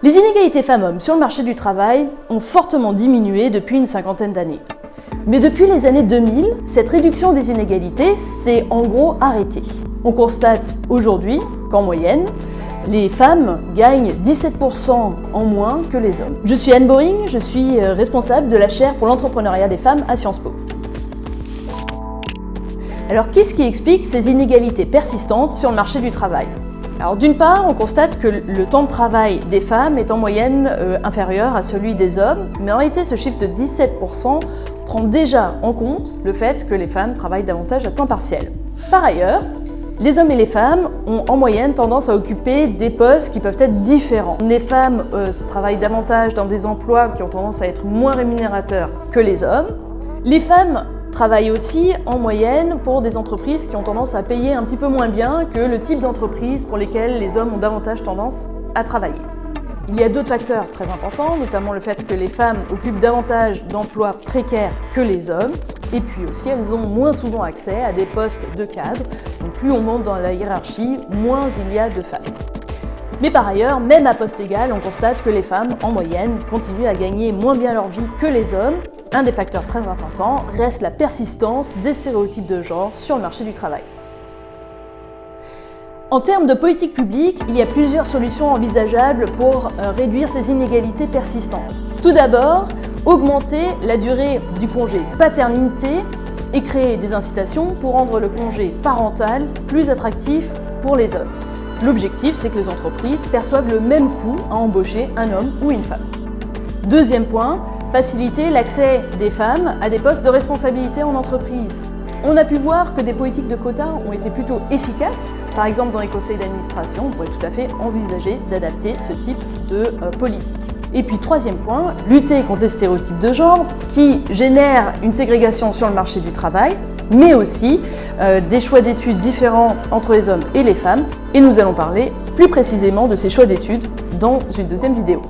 Les inégalités femmes-hommes sur le marché du travail ont fortement diminué depuis une cinquantaine d'années. Mais depuis les années 2000, cette réduction des inégalités s'est en gros arrêtée. On constate aujourd'hui qu'en moyenne, les femmes gagnent 17% en moins que les hommes. Je suis Anne Boring, je suis responsable de la chaire pour l'entrepreneuriat des femmes à Sciences Po. Alors, qu'est-ce qui explique ces inégalités persistantes sur le marché du travail ? Alors, d'une part, on constate que le temps de travail des femmes est en moyenne inférieur à celui des hommes, mais en réalité, ce chiffre de 17% prend déjà en compte le fait que les femmes travaillent davantage à temps partiel. Par ailleurs, les hommes et les femmes ont en moyenne tendance à occuper des postes qui peuvent être différents. Les femmes travaillent davantage dans des emplois qui ont tendance à être moins rémunérateurs que les hommes. Les femmes travaillent aussi en moyenne pour des entreprises qui ont tendance à payer un petit peu moins bien que le type d'entreprise pour lesquelles les hommes ont davantage tendance à travailler. Il y a d'autres facteurs très importants, notamment le fait que les femmes occupent davantage d'emplois précaires que les hommes, et puis aussi elles ont moins souvent accès à des postes de cadre, donc plus on monte dans la hiérarchie, moins il y a de femmes. Mais par ailleurs, même à poste égal, on constate que les femmes, en moyenne, continuent à gagner moins bien leur vie que les hommes. Un des facteurs très importants reste la persistance des stéréotypes de genre sur le marché du travail. En termes de politique publique, il y a plusieurs solutions envisageables pour réduire ces inégalités persistantes. Tout d'abord, augmenter la durée du congé paternité et créer des incitations pour rendre le congé parental plus attractif pour les hommes. L'objectif, c'est que les entreprises perçoivent le même coût à embaucher un homme ou une femme. Deuxième point, faciliter l'accès des femmes à des postes de responsabilité en entreprise. On a pu voir que des politiques de quotas ont été plutôt efficaces. Par exemple, dans les conseils d'administration, on pourrait tout à fait envisager d'adapter ce type de politique. Et puis, troisième point, lutter contre les stéréotypes de genre qui génèrent une ségrégation sur le marché du travail, mais aussi des choix d'études différents entre les hommes et les femmes. Et nous allons parler plus précisément de ces choix d'études dans une deuxième vidéo.